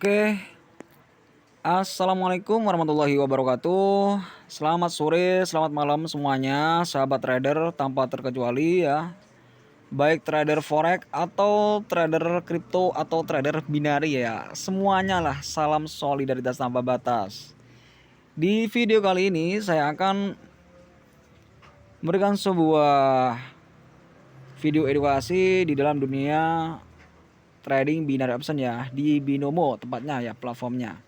Oke, assalamualaikum warahmatullahi wabarakatuh. Selamat sore, selamat malam semuanya, sahabat trader tanpa terkecuali ya. Baik trader forex atau trader kripto atau trader binari ya, semuanya lah. Salam solidaritas tanpa batas. Di video kali ini saya akan memberikan sebuah video edukasi di dalam dunia trading binary option ya, di Binomo tepatnya ya platformnya.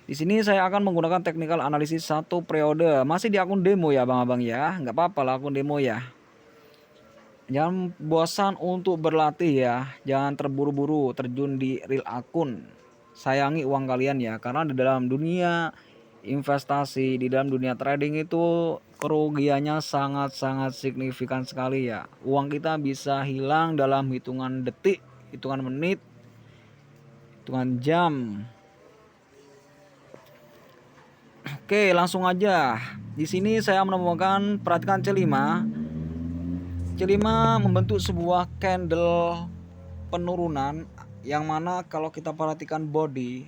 Di sini saya akan menggunakan technical analisis satu periode. Masih di akun demo ya bang-abang ya. Nggak apa-apa lah akun demo ya. Jangan bosan untuk berlatih ya. Jangan terburu-buru terjun di real akun. Sayangi uang kalian ya. Karena di dalam dunia investasi, di dalam dunia trading itu kerugiannya sangat-sangat signifikan sekali ya. Uang kita bisa hilang dalam hitungan detik, hitungan menit, hitungan jam. Oke, langsung aja. Di sini saya menemukan, perhatikan C5. C5 membentuk sebuah candle penurunan yang mana kalau kita perhatikan body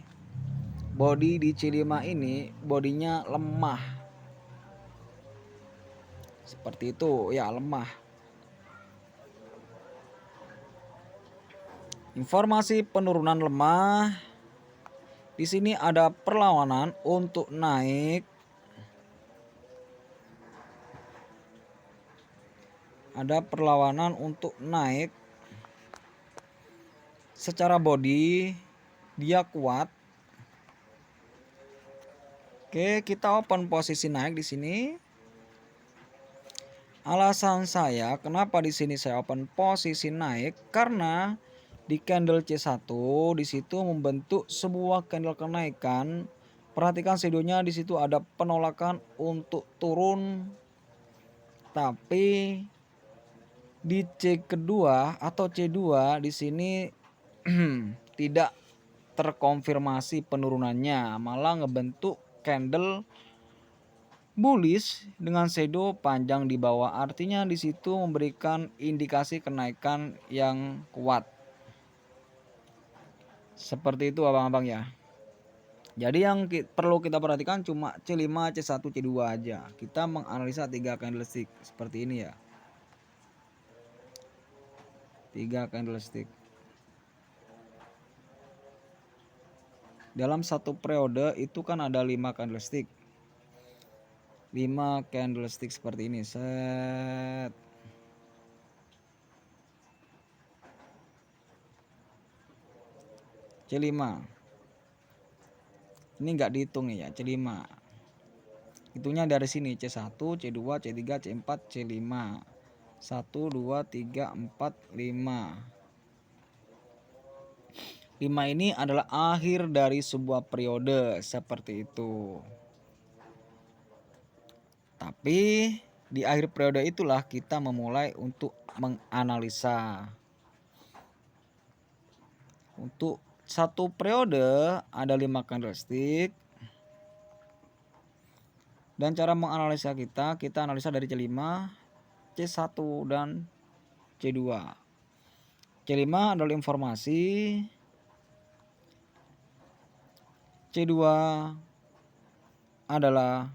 di C5 ini bodinya lemah. Seperti itu, ya lemah. Informasi penurunan lemah. Di sini ada perlawanan untuk naik. Ada perlawanan untuk naik. Secara body dia kuat. Oke, kita open posisi naik di sini. Alasan saya kenapa di sini saya open posisi naik karena di candle C1 di situ membentuk sebuah candle kenaikan. Perhatikan shadownya di situ ada penolakan untuk turun. Tapi di C kedua atau C2 di sini tidak terkonfirmasi penurunannya, malah ngebentuk candle bullish dengan shadow panjang di bawah. Artinya di situ memberikan indikasi kenaikan yang kuat. Seperti itu abang-abang ya. Jadi yang perlu kita perhatikan cuma C5, C1, C2 aja. Kita menganalisa 3 candlestick seperti ini ya. 3 candlestick. Dalam satu periode itu kan ada 5 candlestick. 5 candlestick seperti ini. Set. C5. Ini enggak dihitung ya, C5. Hitungnya dari sini C1, C2, C3, C4, C5. 1 2 3 4 5. 5 ini adalah akhir dari sebuah periode seperti itu. Tapi di akhir periode itulah kita memulai untuk menganalisa. Untuk satu periode ada 5 candlestick. Dan cara menganalisa kita analisa dari C5, C1 dan C2. C5 adalah informasi, C2 adalah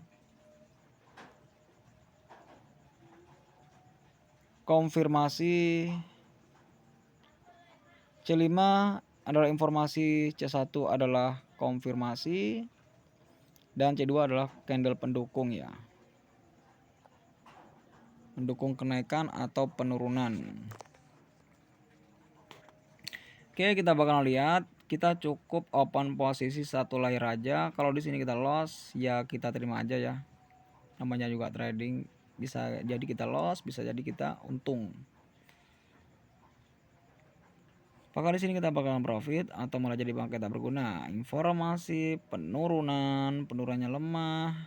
konfirmasi, C5 adalah informasi, C1 adalah konfirmasi, dan C2 adalah candle pendukung ya. Mendukung kenaikan atau penurunan. Oke, kita bakal lihat, kita cukup open posisi satu layer aja. Kalau di sini kita loss, ya kita terima aja ya. Namanya juga trading, bisa jadi kita loss, bisa jadi kita untung. Apakah di sini kita bakalan profit atau malah jadi bangkai tak berguna? Informasi penurunannya lemah.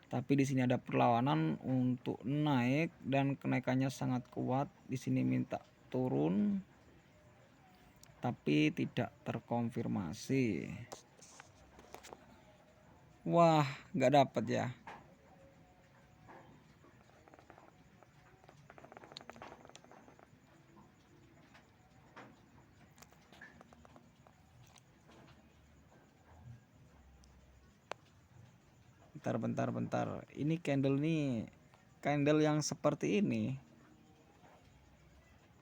Tapi di sini ada perlawanan untuk naik dan kenaikannya sangat kuat. Di sini minta turun, tapi tidak terkonfirmasi. Wah, nggak dapat ya. bentar. Ini candle nih, candle yang seperti ini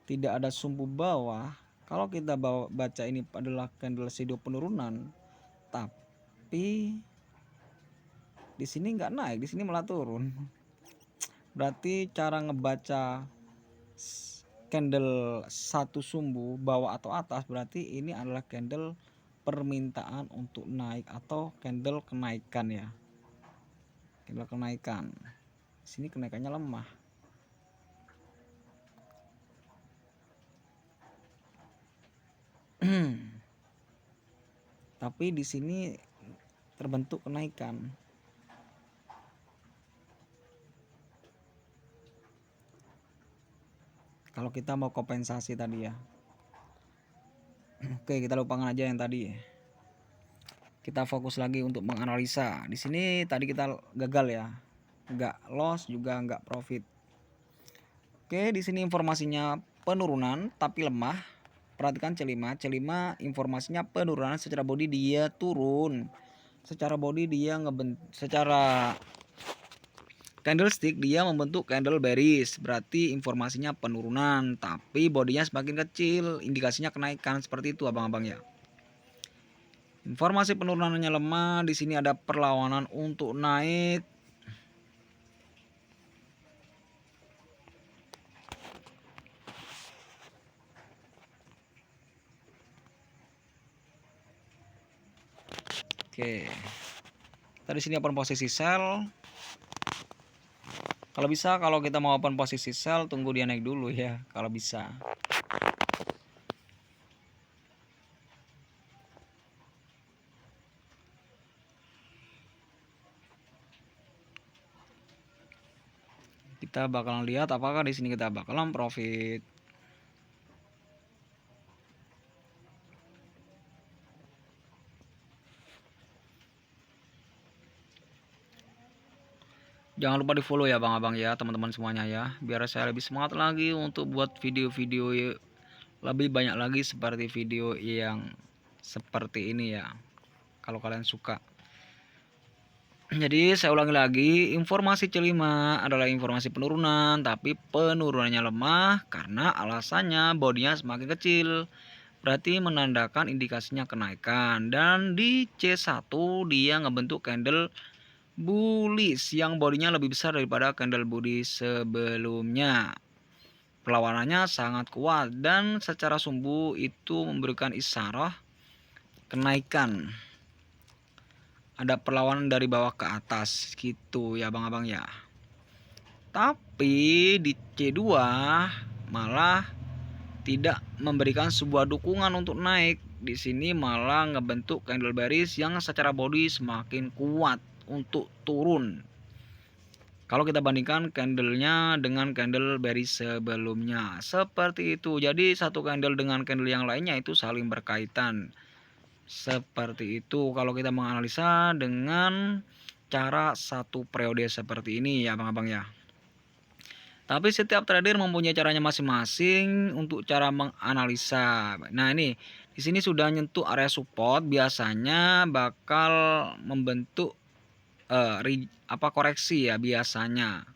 tidak ada sumbu bawah. Kalau kita baca ini adalah candle shadow penurunan, tapi di sini nggak naik, di sini malah turun. Berarti cara ngebaca candle satu sumbu bawah atau atas, berarti ini adalah candle permintaan untuk naik atau candle kenaikan ya. Candle kenaikan. Di sini kenaikannya lemah. Tapi di sini terbentuk kenaikan. Kalau kita mau kompensasi tadi ya. Oke, kita lupakan aja yang tadi. Kita fokus lagi untuk menganalisa. Di sini tadi kita gagal ya. Enggak loss juga enggak profit. Oke, di sini informasinya penurunan tapi lemah. Perhatikan C5 informasinya penurunan, secara body dia turun. Secara body dia secara candlestick dia membentuk candle bearish, berarti informasinya penurunan tapi bodinya semakin kecil, indikasinya kenaikan, seperti itu abang-abang ya. Informasi penurunannya lemah, di sini ada perlawanan untuk naik. Oke. Tadi sini open posisi sell. Kalau bisa, kalau kita mau open posisi sell, tunggu dia naik dulu ya, kalau bisa. Kita bakalan lihat apakah di sini kita bakalan profit. Jangan lupa di follow ya bang-abang ya, teman-teman semuanya ya, biar saya lebih semangat lagi untuk buat video-video lebih banyak lagi seperti video yang seperti ini ya, kalau kalian suka. Jadi saya ulangi lagi, informasi C5 adalah informasi penurunan, tapi penurunannya lemah karena alasannya bodinya semakin kecil, berarti menandakan indikasinya kenaikan. Dan di C1 dia ngebentuk candle bullish yang bodinya lebih besar daripada candle bullish sebelumnya. Perlawanannya sangat kuat dan secara sumbu itu memberikan isyarat kenaikan. Ada perlawanan dari bawah ke atas gitu ya abang-abang ya. Tapi di C2 malah tidak memberikan sebuah dukungan untuk naik. Di sini malah ngebentuk candle bearish yang secara body semakin kuat untuk turun. Kalau kita bandingkan candlenya dengan candle bearish sebelumnya, seperti itu. Jadi satu candle dengan candle yang lainnya itu saling berkaitan. Seperti itu kalau kita menganalisa dengan cara satu periode seperti ini ya abang-abang ya. Tapi setiap trader mempunyai caranya masing-masing untuk cara menganalisa. Nah ini di sini sudah nyentuh area support, biasanya bakal membentuk koreksi ya biasanya.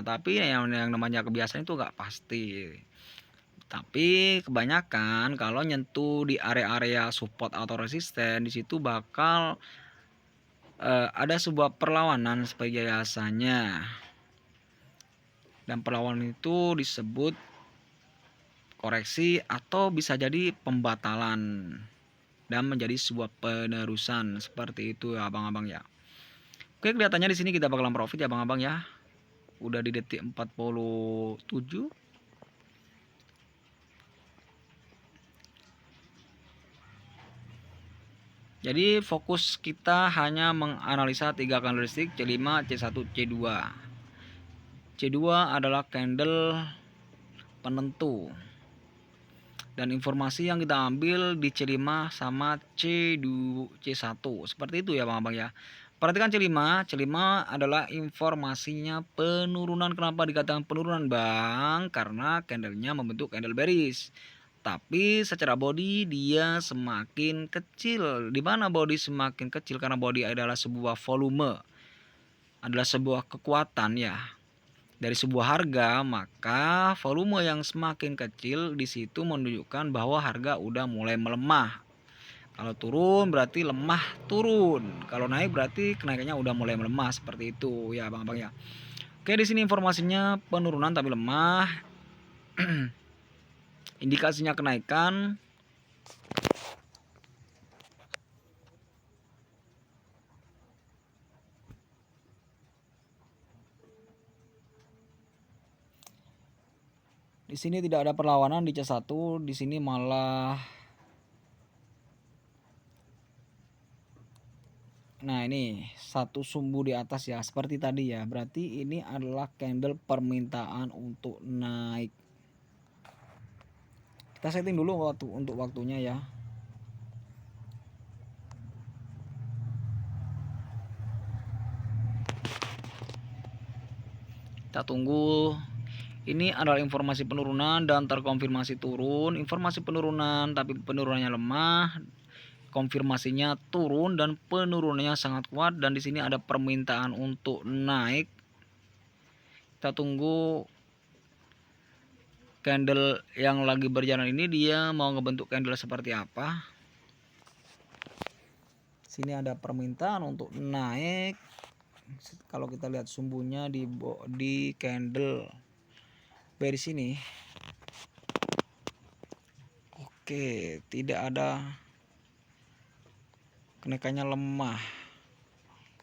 Tapi yang namanya kebiasaan itu nggak pasti. Tapi kebanyakan kalau nyentuh di area-area support atau resisten, di situ bakal ada sebuah perlawanan seperti biasanya. Dan perlawanan itu disebut koreksi atau bisa jadi pembatalan dan menjadi sebuah penerusan, seperti itu ya abang-abang ya. Oke, kelihatannya di sini kita bakalan profit ya abang-abang ya. Udah di detik 47. Jadi fokus kita hanya menganalisa 3 candlestick C5, C1, C2. C2 adalah candle penentu. Dan informasi yang kita ambil di C5 sama C1 seperti itu ya bang-bang ya. Perhatikan C5 adalah informasinya penurunan. Kenapa dikatakan penurunan bang? Karena candlenya membentuk candle bearish. tapi secara body dia semakin kecil. Di mana body semakin kecil? Karena body adalah sebuah volume, adalah sebuah kekuatan ya. Dari sebuah harga, maka volume yang semakin kecil di situ menunjukkan bahwa harga udah mulai melemah. Kalau turun berarti lemah turun. Kalau naik berarti kenaikannya udah mulai melemah, seperti itu ya Bang ya. Oke, di sini informasinya penurunan tapi lemah. Indikasinya kenaikan. Di sini tidak ada perlawanan di C1, di sini malah. Nah, ini satu sumbu di atas ya, seperti tadi ya. Berarti ini adalah candle permintaan untuk naik. Kita setting dulu untuk waktunya ya. Kita tunggu. Ini adalah informasi penurunan dan terkonfirmasi turun. Informasi penurunan tapi penurunannya lemah. Konfirmasinya turun dan penurunannya sangat kuat, dan di sini ada permintaan untuk naik. Kita tunggu candle yang lagi berjalan ini dia mau ngebentuk candle seperti apa. Sini ada permintaan untuk naik. Kalau kita lihat sumbunya di candle dari sini. Oke, tidak ada, kenaikannya lemah.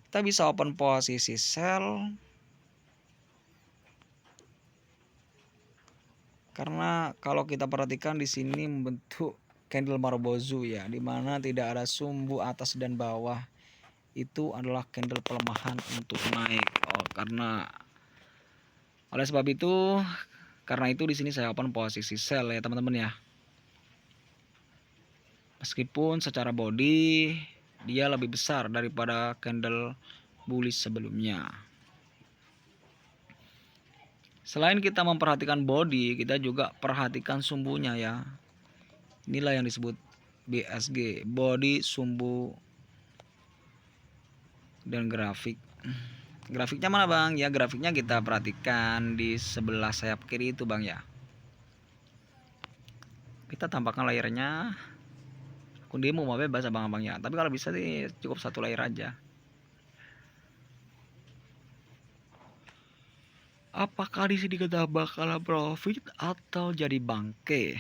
Kita bisa open posisi sell. Karena kalau kita perhatikan di sini membentuk candle Marubozu ya, dimana tidak ada sumbu atas dan bawah. Itu adalah candle pelemahan untuk naik. Oleh sebab itu, karena itu di sini saya open posisi sell ya teman-teman ya. Meskipun secara body dia lebih besar daripada candle bullish sebelumnya. Selain kita memperhatikan body, kita juga perhatikan sumbunya ya. Inilah yang disebut BSG, body, sumbu, dan grafik. Grafiknya mana Bang? Ya grafiknya kita perhatikan di sebelah sayap kiri itu Bang ya. Kita tampakkan layarnya. Akun demo mau bebas abang-abang ya. Tapi kalau bisa sih cukup satu layar aja. Apakah di sini kita bakal profit atau jadi bangke?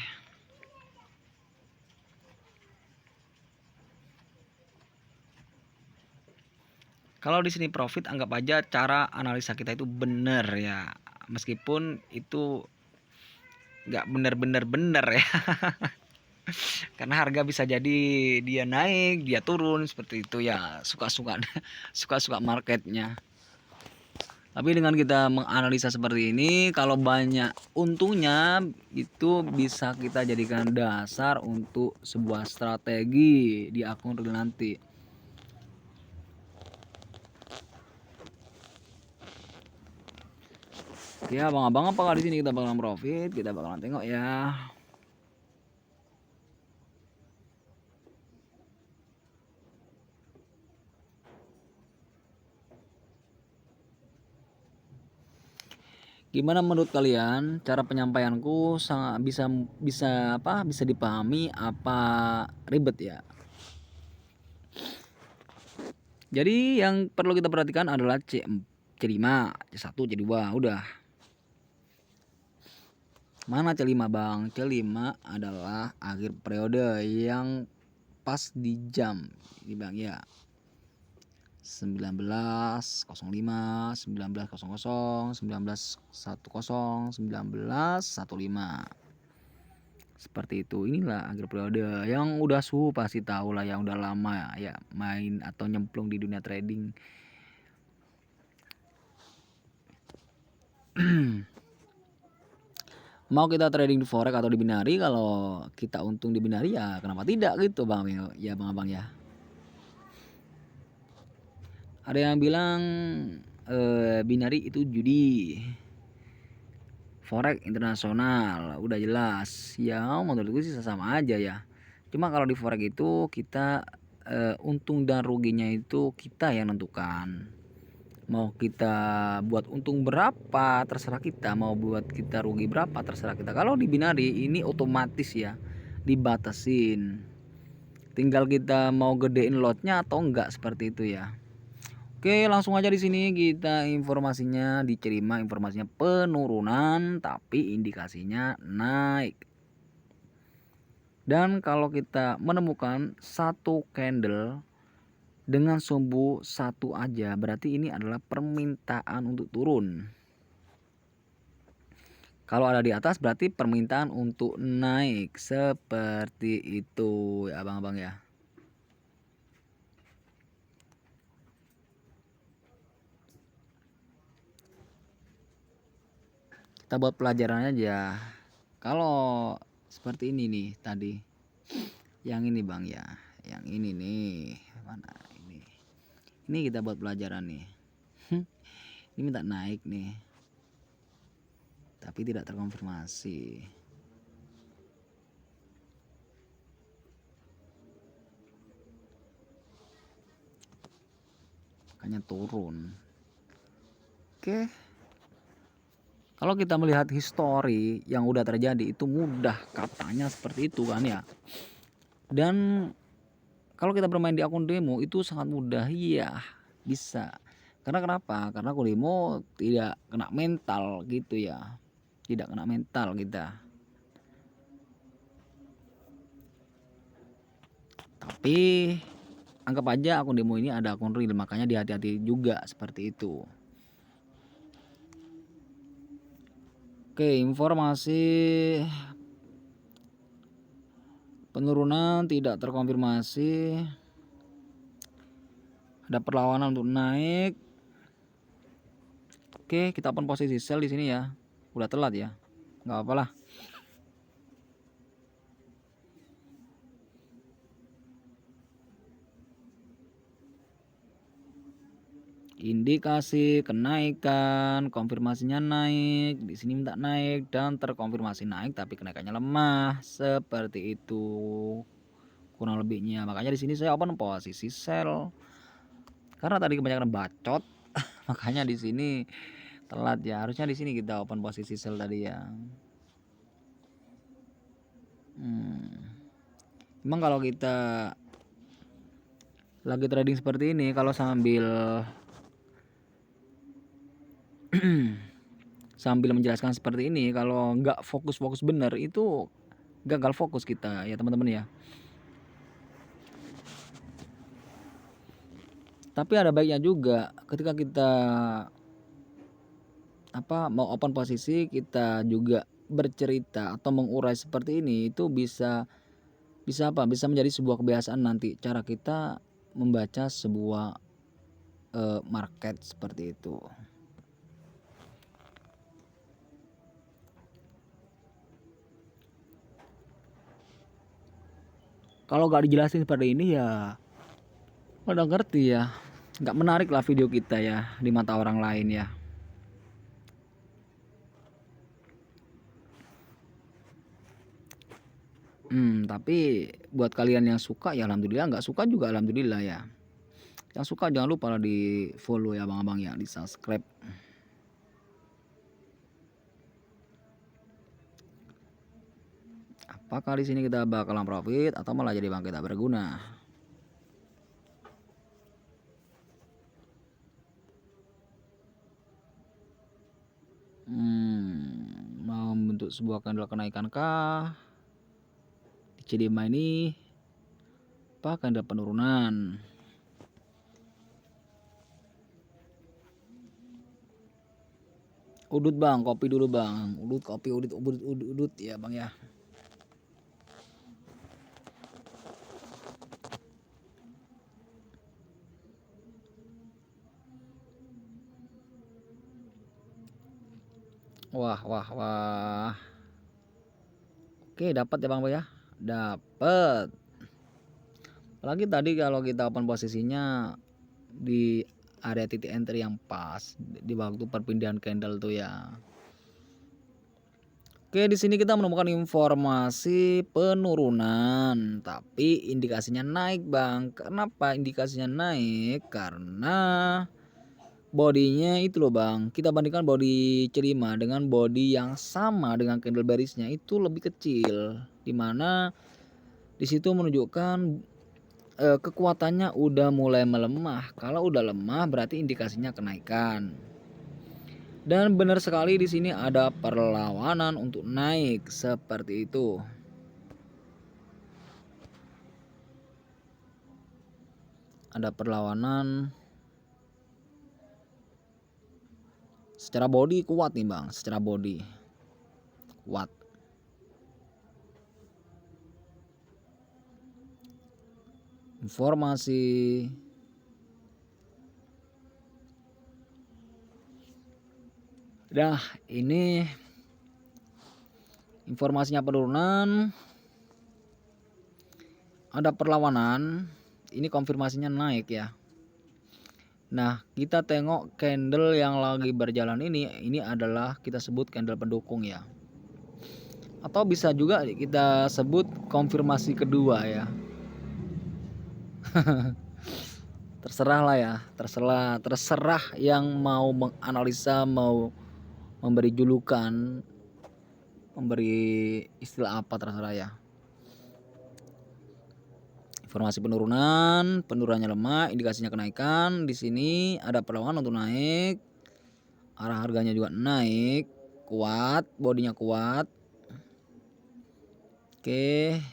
Kalau di sini profit, anggap aja cara analisa kita itu benar ya. Meskipun itu nggak benar-benar ya. Karena harga bisa jadi dia naik, dia turun, seperti itu ya. Suka-suka suka-suka marketnya. Tapi dengan kita menganalisa seperti ini, kalau banyak untungnya itu bisa kita jadikan dasar untuk sebuah strategi di akun real nanti. Oke, abang-abang, apakah di sini kita bakalan profit? Kita bakalan tengok ya. Gimana menurut kalian cara penyampaianku? Sangat bisa dipahami apa ribet ya? Jadi yang perlu kita perhatikan adalah C5, C1, C2, udah. Mana C5 Bang? C5 adalah akhir periode yang pas di jam ini Bang ya. 19.05, 19.00, 19.10, 19.15. Seperti itu. Inilah akhir periode. Yang udah suhu pasti tahu lah, yang udah lama ya main atau nyemplung di dunia trading. Mau kita trading di forex atau di binari, kalau kita untung di binari ya kenapa tidak gitu Bang ya, Bang ya. Ada yang bilang binari itu judi. forex internasional udah jelas ya, menurutku sih sama aja ya. Cuma kalau di forex itu kita untung dan ruginya itu kita yang nentukan. Mau kita buat untung berapa terserah kita, mau buat kita rugi berapa terserah kita. Kalau di binari ini otomatis ya dibatasin, tinggal kita mau gedein lotnya atau enggak, seperti itu ya. Oke, langsung aja di sini kita informasinya diterima, informasinya penurunan tapi indikasinya naik. Dan kalau kita menemukan satu candle dengan sumbu satu aja, berarti ini adalah permintaan untuk turun. Kalau ada di atas berarti permintaan untuk naik, seperti itu ya abang-abang ya. Kita buat pelajaran aja. Kalau seperti ini nih tadi, yang ini bang ya, yang ini nih, mana ini kita buat pelajaran nih. Ini minta naik nih, tapi tidak terkonfirmasi. Makanya turun. Oke. Kalau kita melihat histori yang udah terjadi itu mudah katanya seperti itu kan ya. Dan kalau kita bermain di akun demo itu sangat mudah, iya bisa. Karena kenapa? Karena akun demo tidak kena mental gitu ya. Tidak kena mental kita. Tapi anggap aja akun demo ini ada akun real, makanya dihati-hati juga seperti itu. Oke, informasi penurunan tidak terkonfirmasi. Ada perlawanan untuk naik. Oke, kita open posisi sell di sini ya. Udah telat ya, nggak apa-apa lah. Indikasi kenaikan, konfirmasinya naik, di sini minta naik dan terkonfirmasi naik tapi kenaikannya lemah, seperti itu kurang lebihnya. Makanya di sini saya open posisi sell karena tadi kebanyakan bacot. Makanya di sini telat ya, harusnya di sini kita open posisi sell tadi ya. Emang kalau kita lagi trading seperti ini, kalau sambil sambil menjelaskan seperti ini, kalau nggak fokus bener itu gagal fokus kita ya teman-teman ya. Tapi ada baiknya juga ketika kita mau open posisi, kita juga bercerita atau mengurai seperti ini, itu bisa menjadi sebuah kebiasaan nanti cara kita membaca sebuah market seperti itu. Kalau nggak dijelasin seperti ini ya udah ngerti ya, nggak menarik lah video kita ya di mata orang lain ya. Tapi buat kalian yang suka ya alhamdulillah, nggak suka juga alhamdulillah ya. Yang suka jangan lupa lah di follow ya abang-abang ya, di subscribe. Apakah di sini kita bakalan profit atau malah jadi bangkit tak berguna? Mau membentuk sebuah candle kenaikan kah? Di CDMA ini apa candle penurunan? Udut bang, kopi dulu bang. Udut kopi, udut ya bang ya. Wah. Oke, dapat ya bang ya. Dapat. Apalagi tadi kalau kita open posisinya di area titik entry yang pas di waktu perpindahan candle tuh ya. Oke, di sini kita menemukan informasi penurunan, tapi indikasinya naik, Bang. Kenapa indikasinya naik? Karena bodinya itu loh, Bang. Kita bandingkan body C5 dengan body yang sama dengan candle bearish-nya itu lebih kecil. Dimana di situ menunjukkan kekuatannya udah mulai melemah. Kalau udah lemah berarti indikasinya kenaikan. Dan benar sekali di sini ada perlawanan untuk naik seperti itu. Ada perlawanan secara body kuat nih, Bang. Secara body kuat. Informasi dah ini informasinya penurunan, ada perlawanan, ini konfirmasinya naik ya. Nah, kita tengok candle yang lagi berjalan ini adalah kita sebut candle pendukung ya. Atau bisa juga kita sebut konfirmasi kedua ya. Terserah lah ya, terserah yang mau menganalisa, mau memberi julukan, memberi istilah apa terserah ya. Informasi penurunannya lemah, indikasinya kenaikan. Di sini ada perlawanan untuk naik. Arah harganya juga naik, kuat, bodinya kuat. Oke.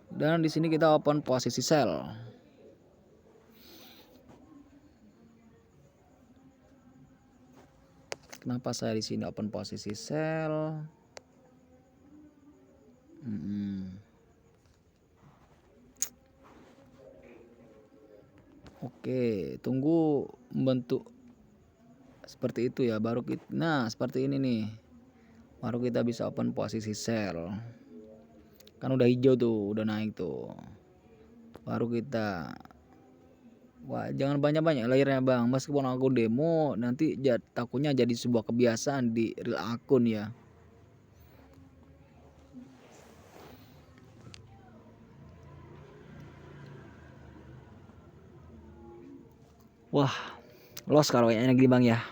Dan di sini kita open posisi sell. Kenapa saya di sini open posisi sell? Oke, tunggu membentuk seperti itu ya, baru kita, nah seperti ini nih, baru kita bisa open posisi sell. Kan udah hijau tuh, udah naik tuh, baru kita, wah jangan banyak-banyak layernya, Bang. Meskipun aku demo nanti takutnya jadi sebuah kebiasaan di real akun ya. Wah, loss kalau kayaknya gini, Bang ya.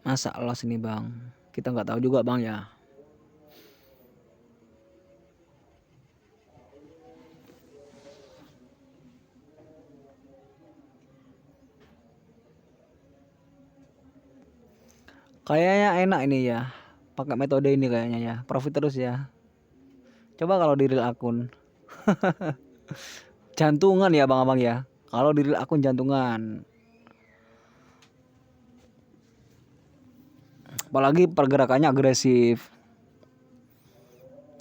Masa loss ini, Bang? Kita nggak tahu juga, Bang ya. Kayaknya enak ini ya, pakai metode ini kayaknya ya, profit terus ya. Coba kalau di real akun jantungan ya, Bang-abang ya. Kalau di real akun jantungan. Apalagi pergerakannya agresif.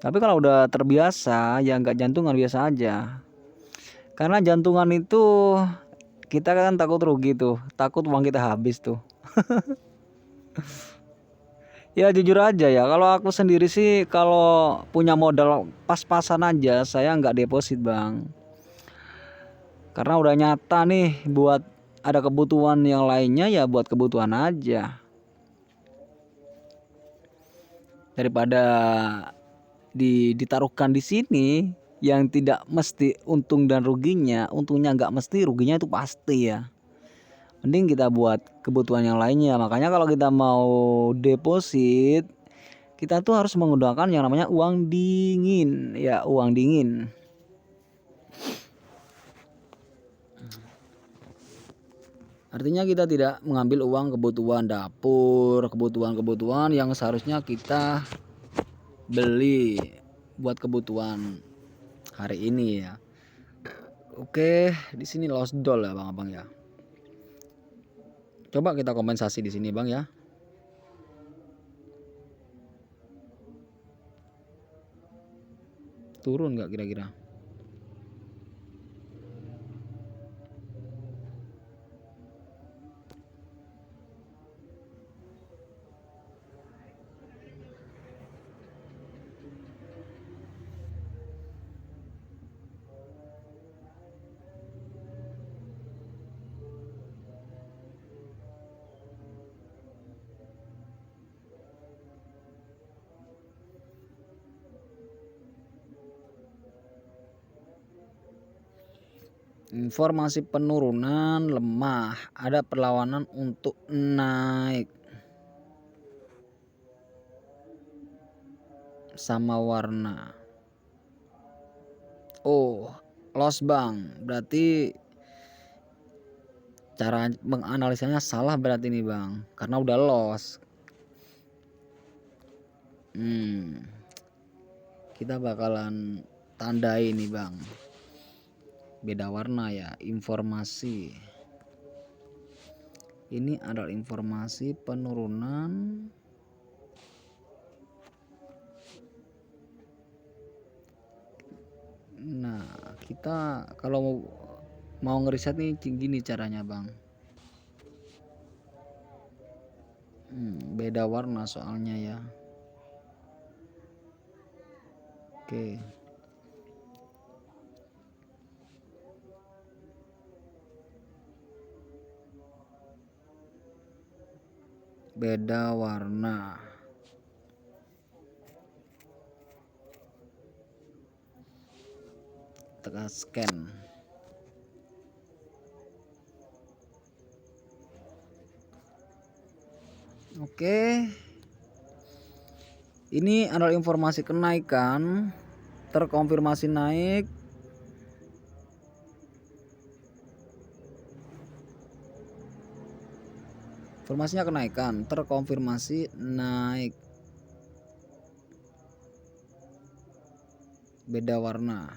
Tapi kalau udah terbiasa ya nggak jantungan, biasa aja. Karena jantungan itu kita kan takut rugi tuh, takut uang kita habis tuh. Ya jujur aja ya, kalau aku sendiri sih kalau punya modal pas-pasan aja saya nggak deposit, Bang. Karena udah nyata nih buat ada kebutuhan yang lainnya ya buat kebutuhan aja. Daripada ditaruhkan di sini yang tidak mesti untung dan ruginya, untungnya nggak mesti, ruginya itu pasti ya. Mending kita buat kebutuhan yang lainnya. Makanya kalau kita mau deposit, kita tuh harus menggunakan yang namanya uang dingin ya, uang dingin. Artinya kita tidak mengambil uang kebutuhan dapur, kebutuhan yang seharusnya kita beli buat kebutuhan hari ini ya. Oke, di sini lost doll ya, Bang-abang ya. Coba kita kompensasi di sini, Bang ya. Turun nggak kira-kira? Informasi penurunan lemah, ada perlawanan untuk naik. Sama warna. Oh, loss bang, berarti cara menganalisanya salah berarti nih bang, karena udah loss. Kita bakalan tandai nih bang, beda warna ya. Informasi ini adalah informasi penurunan. Nah, kita kalau mau ngeriset nih gini caranya bang. Beda warna soalnya ya. Oke. Beda warna. Tekan scan. Oke. Ini adalah informasi kenaikan, terkonfirmasi naik. Informasinya kenaikan, terkonfirmasi naik. Beda warna.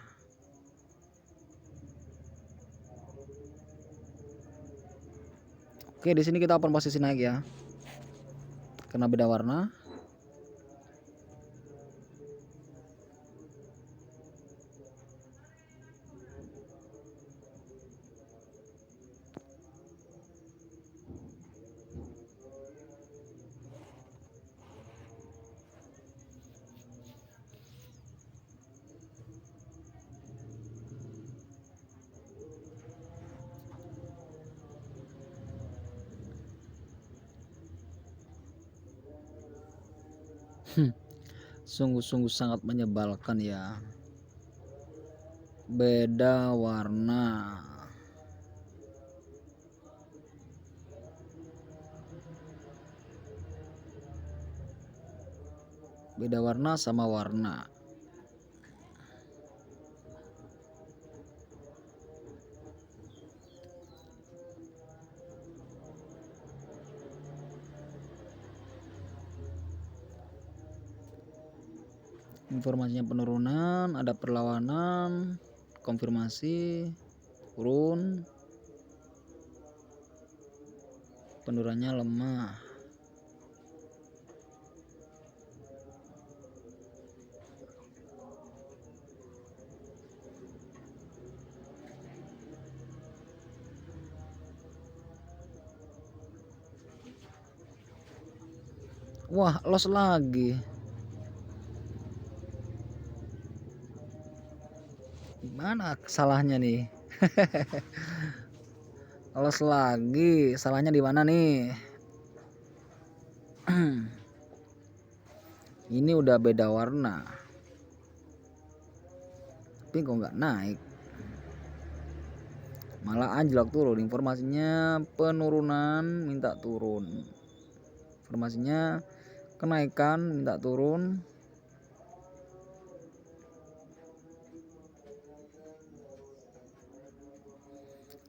Oke, di sini kita open posisi naik ya. Karena beda warna. Sungguh-sungguh sangat menyebalkan ya. Beda warna. Beda warna sama warna. Informasinya penurunan, ada perlawanan, konfirmasi, turun, penurunannya lemah. Wah, loss lagi. Gimana salahnya nih? Loss lagi, salahnya di mana nih? Ini udah beda warna, tapi kok nggak naik, malah anjlok turun. Informasinya penurunan, minta turun. Informasinya kenaikan, minta turun.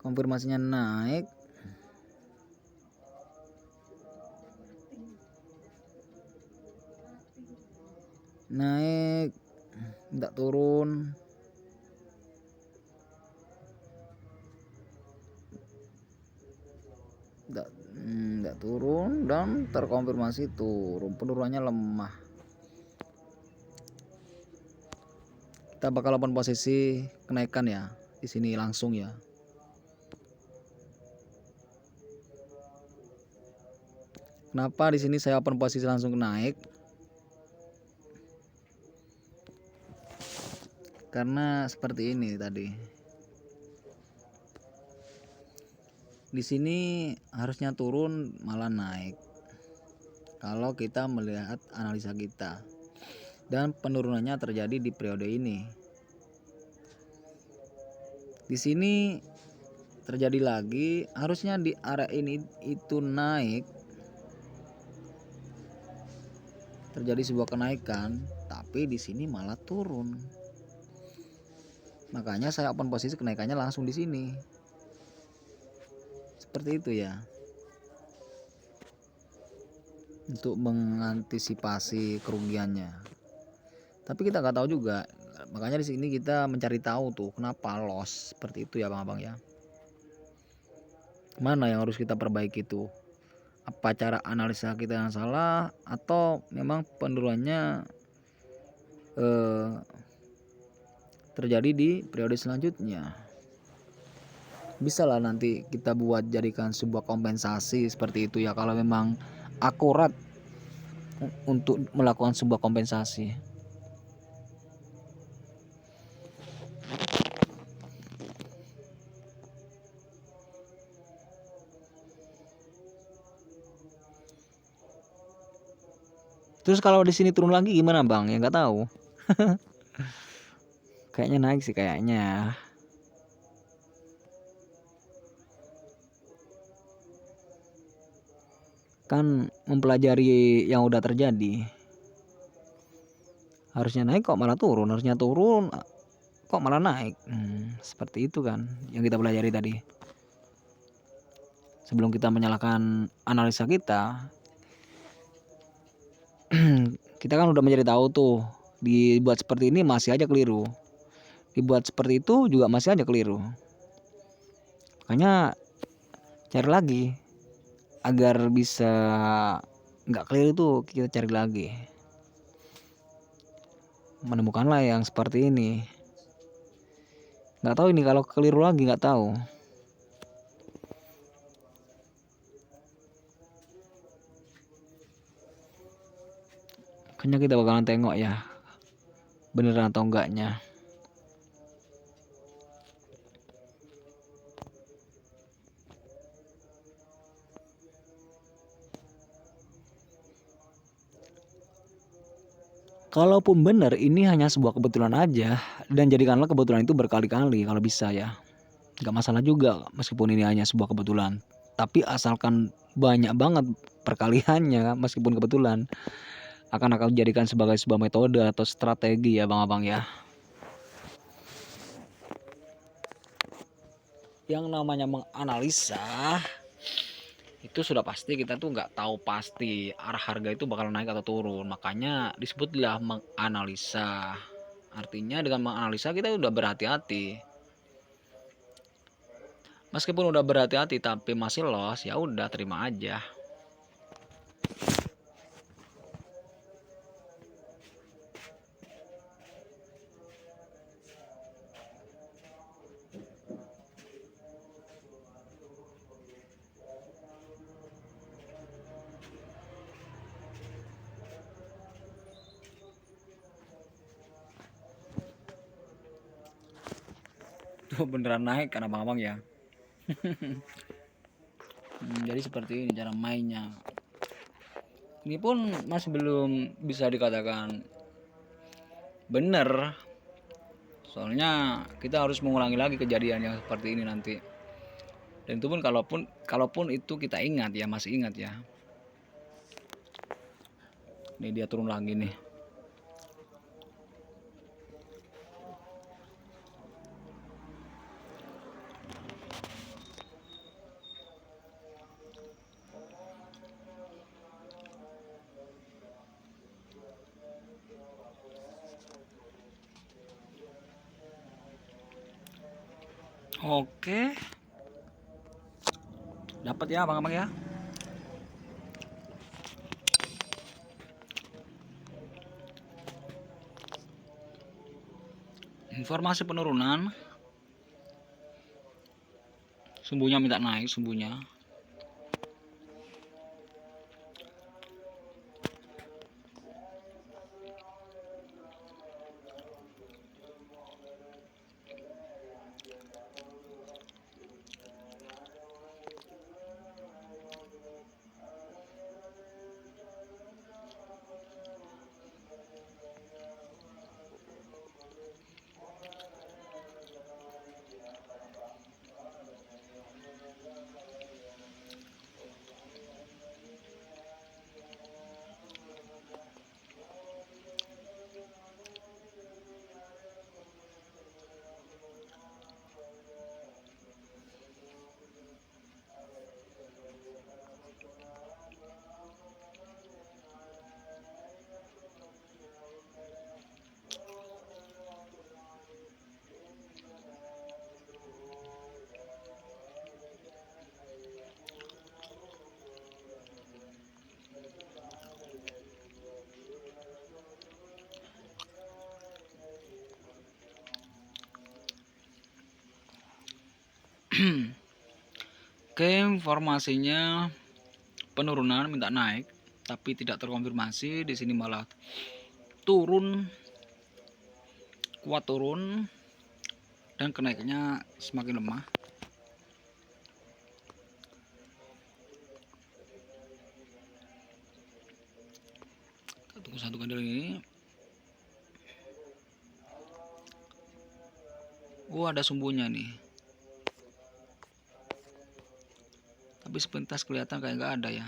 Konfirmasinya naik. Naik, minta turun. Tidak turun dan terkonfirmasi turun, penurunannya lemah. Kita bakal open posisi kenaikan ya di sini langsung ya. Kenapa di sini saya open posisi langsung naik? Karena seperti ini tadi. Di sini harusnya turun malah naik. Kalau kita melihat analisa kita, dan penurunannya terjadi di periode ini. Di sini terjadi lagi, harusnya di area ini itu naik, terjadi sebuah kenaikan, tapi di sini malah turun. Makanya saya open posisi kenaikannya langsung di sini. Seperti itu ya. Untuk mengantisipasi kerugiannya. Tapi kita nggak tahu juga. Makanya di sini kita mencari tahu tuh kenapa loss seperti itu ya Bang-abang ya. Mana yang harus kita perbaiki tuh? Apa cara analisa kita yang salah atau memang penurunannya terjadi di periode selanjutnya? Bisa lah nanti kita buat jadikan sebuah kompensasi seperti itu ya, kalau memang akurat untuk melakukan sebuah kompensasi. Terus kalau di sini turun lagi gimana Bang? Ya nggak tahu. Kayaknya naik sih kayaknya. Kan mempelajari yang udah terjadi. Harusnya naik kok malah turun, harusnya turun kok malah naik. Seperti itu kan yang kita pelajari tadi. Sebelum kita menyalahkan analisa kita, kita kan udah mencari tahu tuh, dibuat seperti ini masih aja keliru, dibuat seperti itu juga masih aja keliru. Makanya cari lagi agar bisa nggak keliru tuh, kita cari lagi, menemukanlah yang seperti ini. Nggak tahu ini kalau keliru lagi, nggak tahu. Makanya kita bakalan tengok ya beneran atau enggaknya. Kalaupun benar ini hanya sebuah kebetulan aja, dan jadikanlah kebetulan itu berkali-kali kalau bisa ya. Gak masalah juga meskipun ini hanya sebuah kebetulan. Tapi asalkan banyak banget perkaliannya meskipun kebetulan, akan aku jadikan sebagai sebuah metode atau strategi ya Bang-abang ya. Yang namanya menganalisa itu sudah pasti kita tuh nggak tahu pasti arah harga itu bakal naik atau turun, makanya disebutlah menganalisa. Artinya dengan menganalisa kita udah berhati-hati. Meskipun udah berhati-hati tapi masih loss, ya udah terima aja. Tuh beneran naik karena abang-abang ya. Jadi seperti ini cara mainnya. Ini pun masih belum bisa dikatakan bener, soalnya kita harus mengulangi lagi kejadian yang seperti ini nanti. Dan itu pun kalaupun itu kita ingat ya, masih ingat ya. Ini dia turun lagi nih. Oke, dapat ya abang-abang ya. Informasi penurunan, sumbunya minta naik sumbunya. Oke, informasinya penurunan minta naik tapi tidak terkonfirmasi. Di sini malah turun, kuat turun, dan kenaikannya semakin lemah. Kita tunggu satu kandil ini. Ada sumbunya nih, tapi sepintas kelihatan kayak nggak ada ya.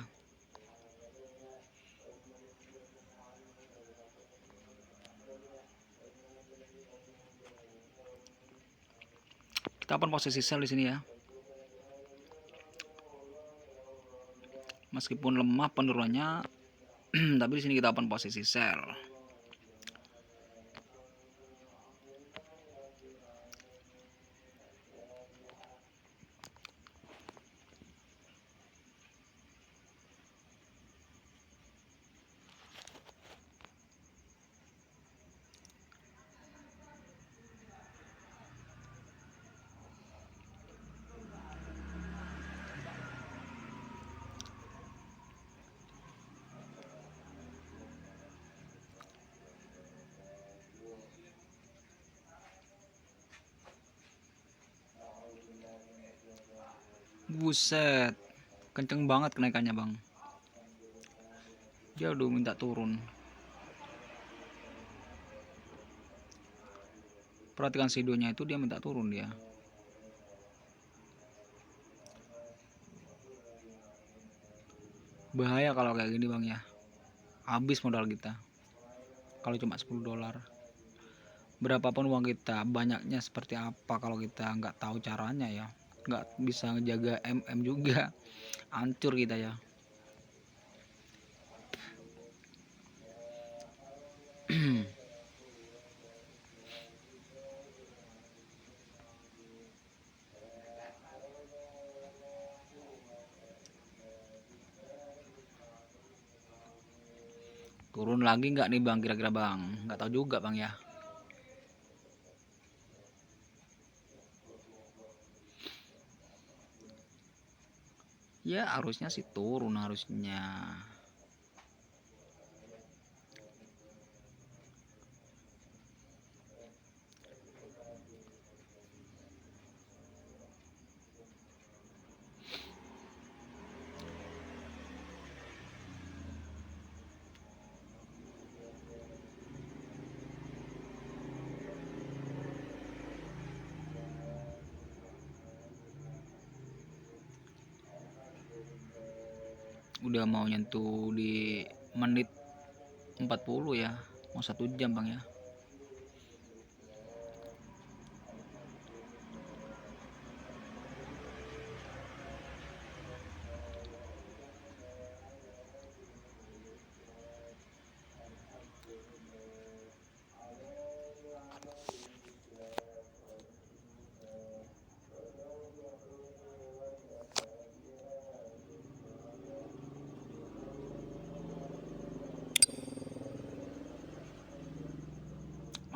Kita open posisi sell di sini ya. Meskipun lemah penurunannya, tapi di sini kita open posisi sell. Buset, kenceng banget kenaikannya bang. Dia udah minta turun. Perhatikan sidonya itu, dia minta turun dia. Bahaya kalau kayak gini bang ya. Habis modal kita. Kalau cuma 10 dolar. Berapapun uang kita, banyaknya seperti apa kalau kita nggak tahu caranya ya. Nggak bisa ngejaga MM juga. Hancur kita ya. Turun lagi nggak nih bang, kira-kira bang? Nggak tahu juga bang ya. Ya harusnya sih turun harusnya. Udah mau nyentuh di menit 40 ya, mau 1 jam bang ya.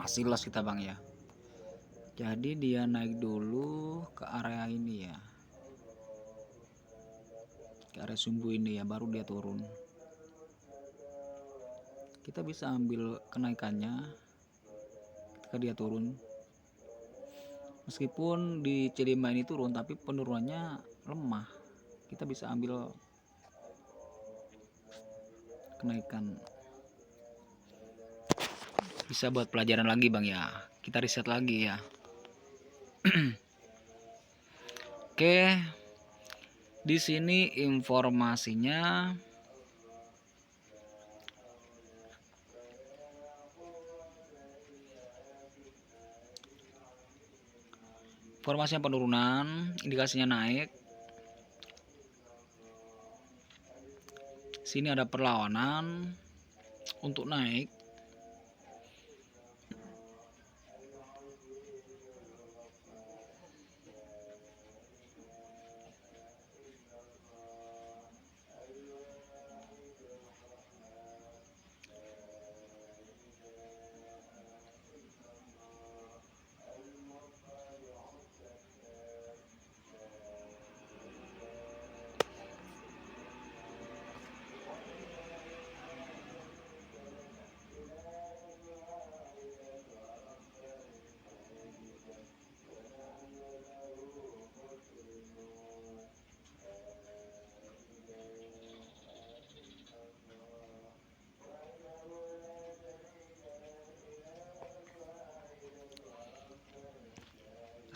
Masih loss kita bang ya. Jadi dia naik dulu ke area ini ya, ke area sumbu ini ya, baru dia turun. Kita bisa ambil kenaikannya ketika dia turun. Meskipun di C5 ini turun, tapi penurunannya lemah. Kita bisa ambil kenaikan. Bisa buat pelajaran lagi bang ya. Kita riset lagi ya. Oke, di sini informasinya. Informasinya penurunan, indikasinya naik. Sini ada perlawanan untuk naik.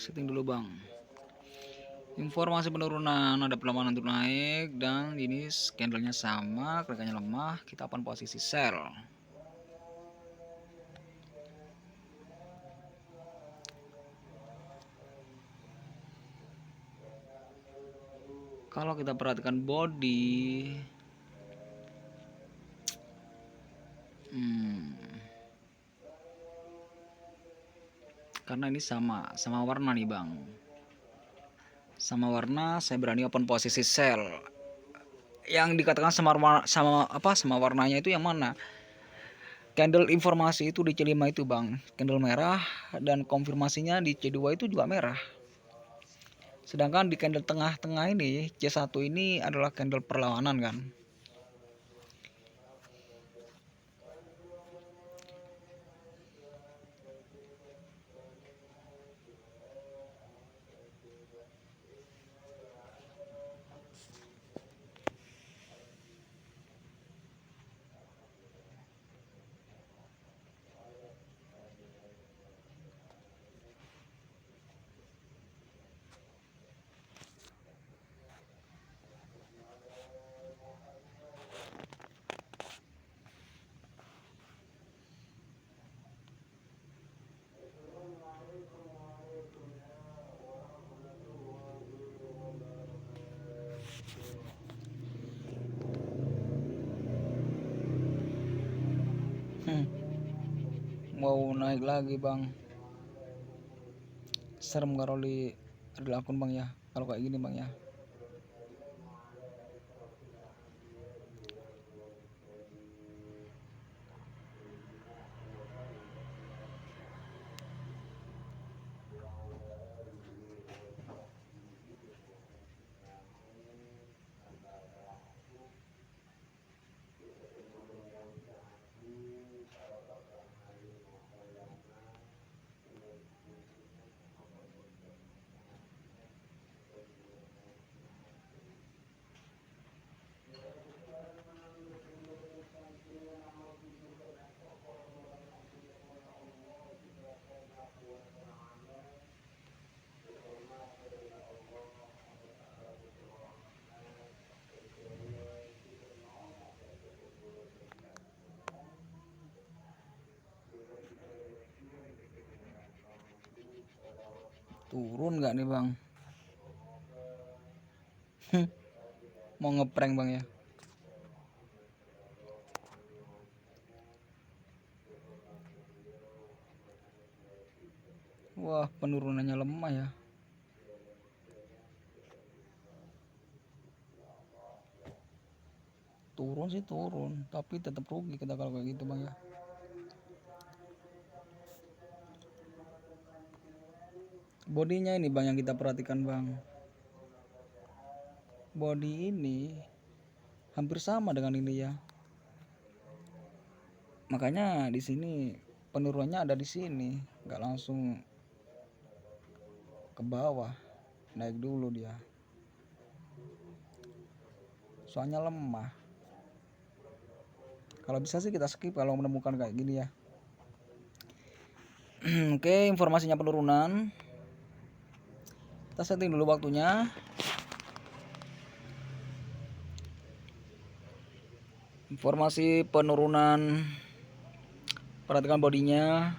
setting dulu bang. Informasi penurunan, ada perlawanan untuk naik dan ini candlenya sama, kelihatannya lemah. Kita open posisi sell. Kalau kita perhatikan body, karena ini sama warna nih bang, sama warna, saya berani open posisi sell. Yang dikatakan sama warnanya itu yang mana? Candle informasi itu di C5 itu bang, candle merah, dan konfirmasinya di C2 itu juga merah. Sedangkan di candle tengah-tengah ini C1 ini adalah candle perlawanan kan. Mau naik lagi bang, serem kalau di akun bang ya, kalau kayak gini bang ya. Turun nggak nih bang? Mau ngeprank bang ya. Wah, penurunannya lemah ya. Turun sih turun, tapi tetap rugi kita kalau kayak gitu bang ya. Bodinya ini bang yang kita perhatikan bang. Body ini hampir sama dengan ini ya. Makanya di sini penurunannya ada di sini, nggak langsung ke bawah, naik dulu dia. Soalnya lemah. Kalau bisa sih kita skip kalau menemukan kayak gini ya. Oke, informasinya penurunan. Kita setting dulu waktunya. Informasi penurunan. Perhatikan bodinya.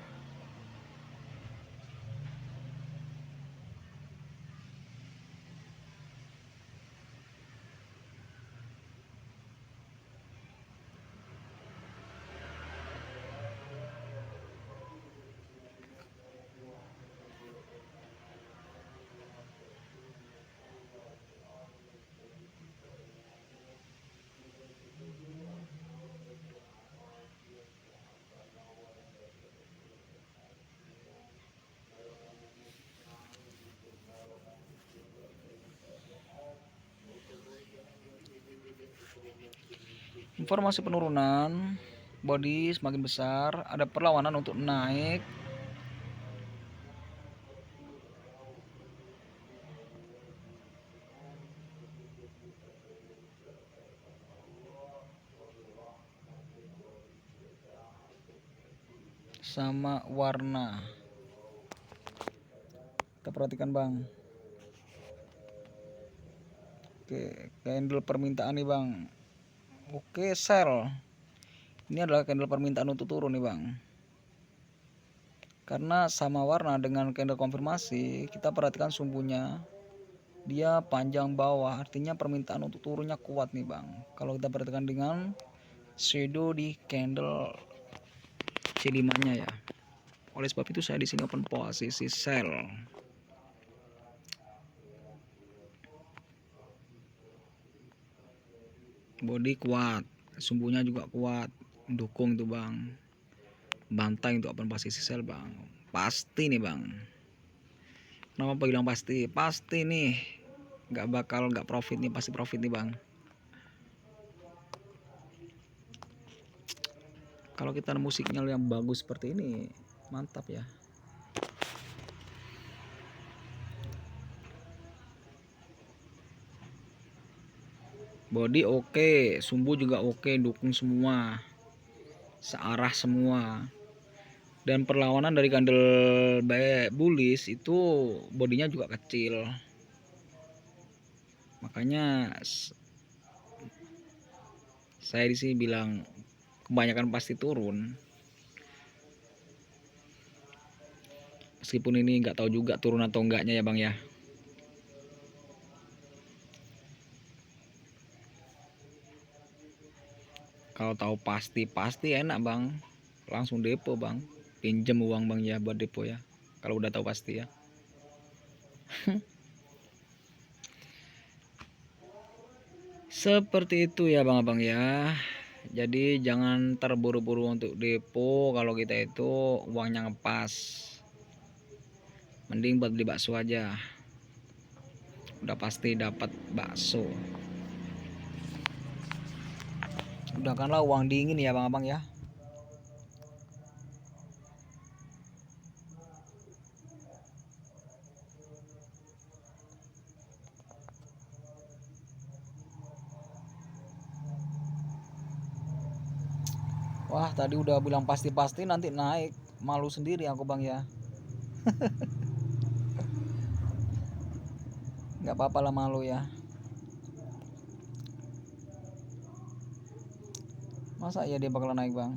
Informasi penurunan, body semakin besar, ada perlawanan untuk naik. Sama warna. Kita perhatikan bang. Oke, candle permintaan nih bang. Oke, sell. Ini adalah candle permintaan untuk turun nih bang. Karena sama warna dengan candle konfirmasi, kita perhatikan sumbunya. Dia panjang bawah, artinya permintaan untuk turunnya kuat nih bang. Kalau kita perhatikan dengan shadow di candle C5-nya ya. Oleh sebab itu saya di sini open posisi sell. Body kuat, sumbunya juga kuat, mendukung tuh bang. Bantai untuk open posisi sell bang. Pasti nih bang. Kenapa bilang pasti? Pasti nih. Nggak profit nih, pasti profit nih bang. Kalau kita nemu sinyal yang bagus seperti ini, mantap ya. Body oke, sumbu juga oke, dukung semua, searah semua. Dan perlawanan dari candle bullish itu bodinya juga kecil. Makanya saya di sini bilang kebanyakan pasti turun. Meskipun ini nggak tahu juga turun atau enggaknya ya bang ya. Kalau tahu pasti enak bang, langsung depo bang, pinjam uang bang ya buat depo ya. Kalau udah tahu pasti ya. Seperti itu ya bang-abang ya. Jadi jangan terburu-buru untuk depo kalau kita itu uangnya ngepas. Mending buat beli bakso aja. Udah pasti dapat bakso. Gunakanlah uang dingin ya bang-abang ya. Wah tadi udah bilang pasti-pasti nanti naik. Malu sendiri aku bang ya. Nggak apa-apa lah malu ya. Masa ya dia bakal naik bang?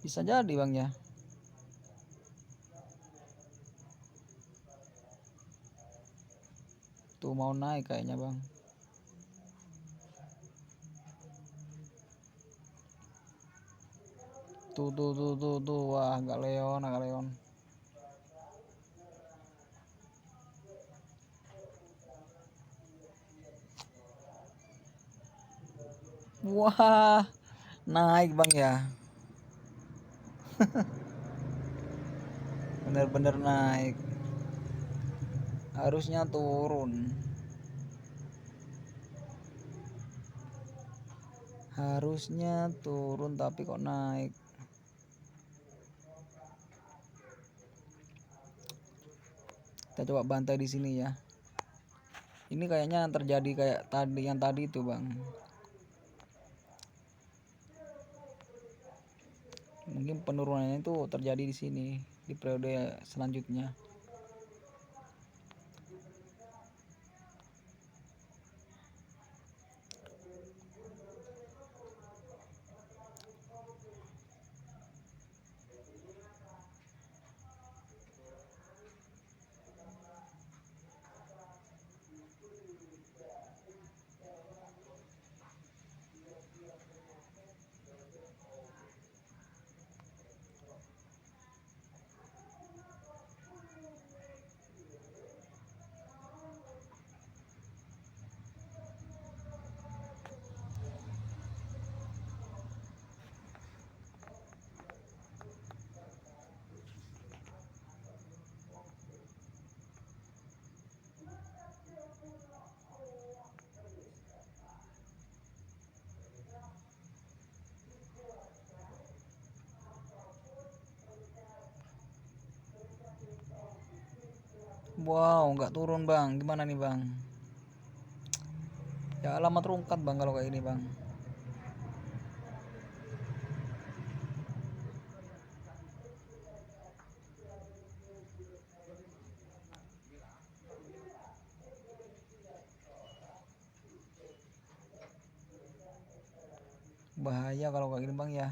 Bisa jadi bang ya. Tuh mau naik kayaknya bang. Tuh. Wah agak leon. Wah naik bang ya. Bener-bener naik. Harusnya turun. Harusnya turun tapi kok naik. Kita coba bantai di sini ya. Ini kayaknya terjadi kayak yang tadi itu bang. Mungkin penurunannya itu terjadi di sini di periode selanjutnya. Wow nggak turun bang, gimana nih bang? Ya alamat rungkat bang kalau kayak ini bang. Bahaya kalau kayak gini bang ya,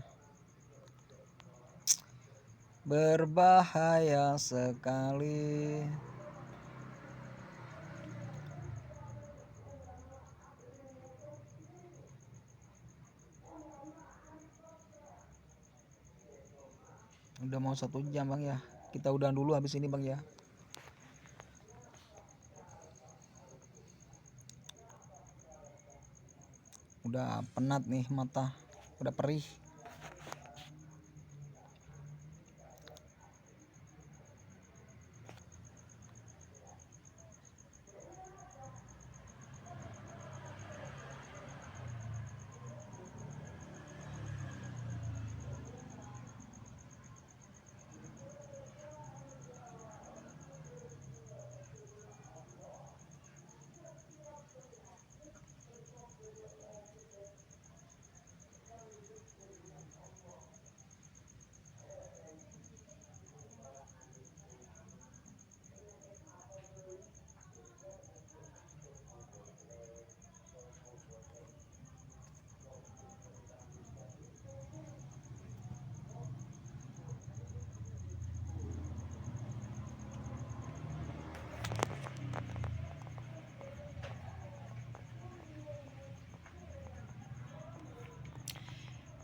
berbahaya sekali. Udah mau 1 jam bang ya, kita udah dulu habis ini bang ya. Udah penat nih mata, udah perih.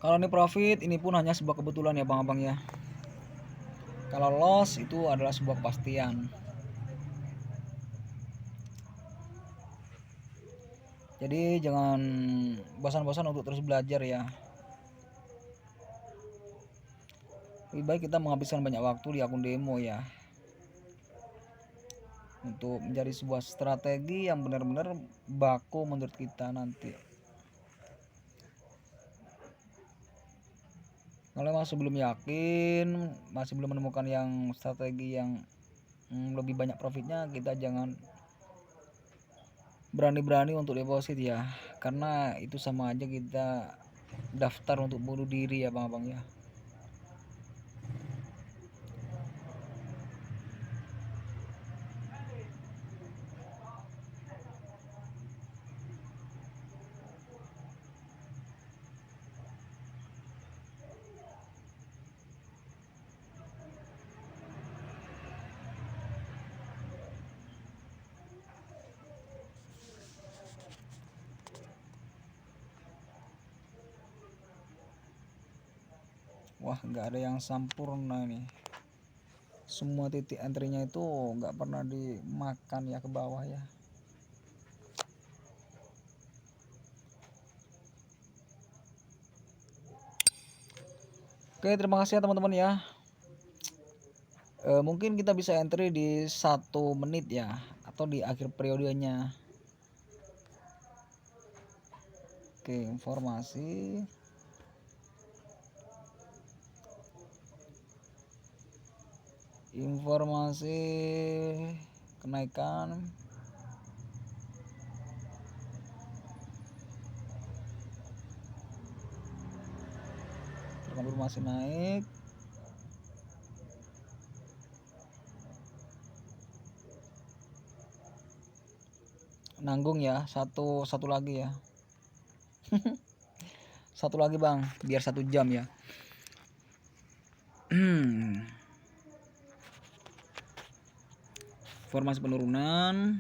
Kalau ini profit, ini pun hanya sebuah kebetulan ya bang-abang ya. Kalau loss itu adalah sebuah kepastian. Jadi jangan bosan-bosan untuk terus belajar ya. Lebih baik kita menghabiskan banyak waktu di akun demo ya, untuk mencari sebuah strategi yang benar-benar baku menurut kita nanti. Kalau masih belum yakin, masih belum menemukan yang strategi yang lebih banyak profitnya, kita jangan berani-berani untuk deposit ya, karena itu sama aja kita daftar untuk bunuh diri ya bang-abang ya. Wah, nggak ada yang sempurna nih, semua titik entry-nya itu nggak pernah dimakan ya ke bawah ya. Oke, terima kasih ya teman-teman ya. Mungkin kita bisa entry di 1 menit ya, atau di akhir periodenya. Oke, informasi kenaikan terkonfirmasi naik, nanggung ya, satu lagi ya. Satu lagi bang, biar 1 jam ya. Formasi penurunan,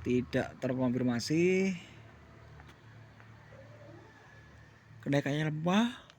tidak terkonfirmasi, kenaikannya lemah.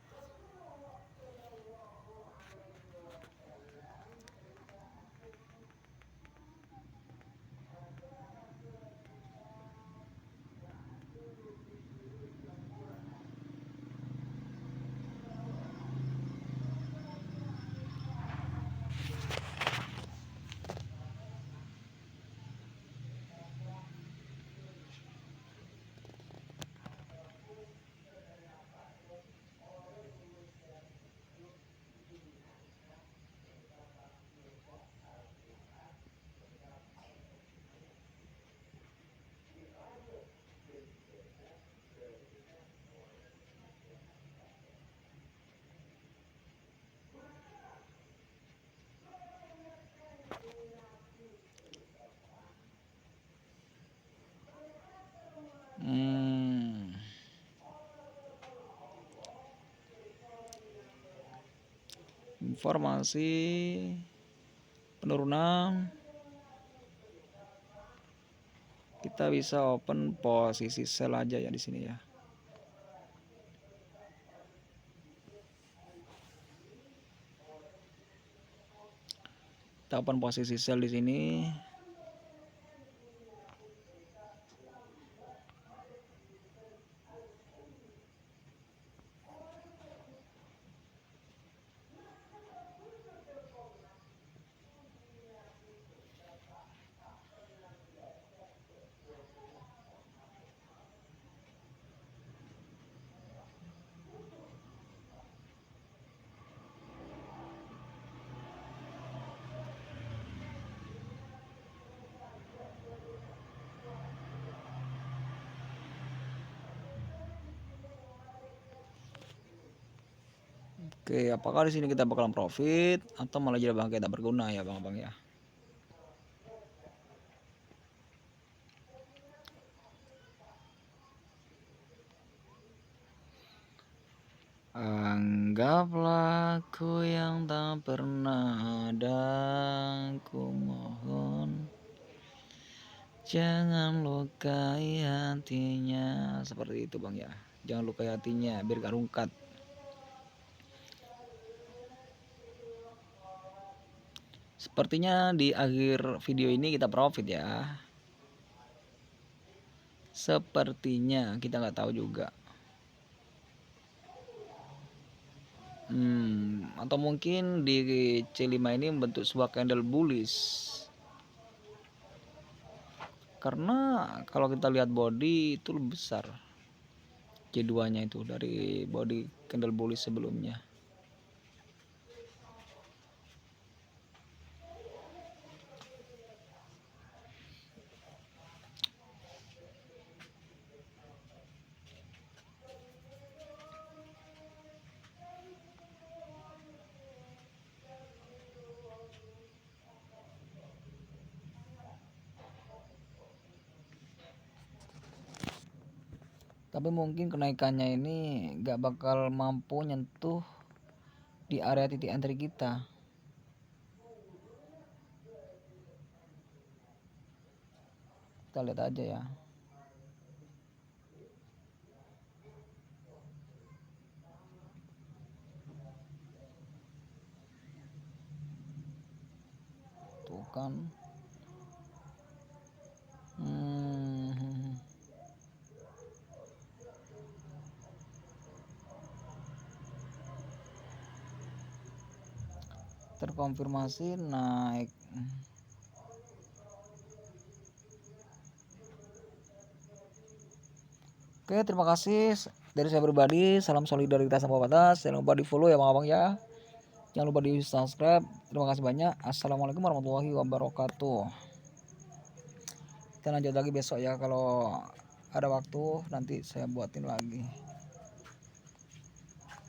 informasi penurunan, kita bisa open posisi sell aja ya di sini ya. Kita open posisi sell di sini. Oke, apakah di sini kita bakalan profit atau malah jadi bangkai tak berguna ya bang ya? Anggaplah aku yang tak pernah ada, ku mohon jangan lukai hatinya. Seperti itu bang ya, jangan lukai hatinya biar gak rungkat. Sepertinya di akhir video ini kita profit ya. Sepertinya, kita nggak tahu juga. Atau mungkin di C5 ini membentuk sebuah candle bullish. Karena kalau kita lihat body itu lebih besar C2-nya itu dari body candle bullish sebelumnya. Tapi mungkin kenaikannya ini gak bakal mampu nyentuh di area titik entry kita. Kita lihat aja ya. Tuh kan. Terkonfirmasi naik. Oke, terima kasih dari saya pribadi. Salam solidaritas sama batas. Jangan lupa di follow ya bang ya. Jangan lupa di subscribe. Terima kasih banyak. Assalamualaikum warahmatullahi wabarakatuh. Kita lanjut lagi besok ya, kalau ada waktu nanti saya buatin lagi.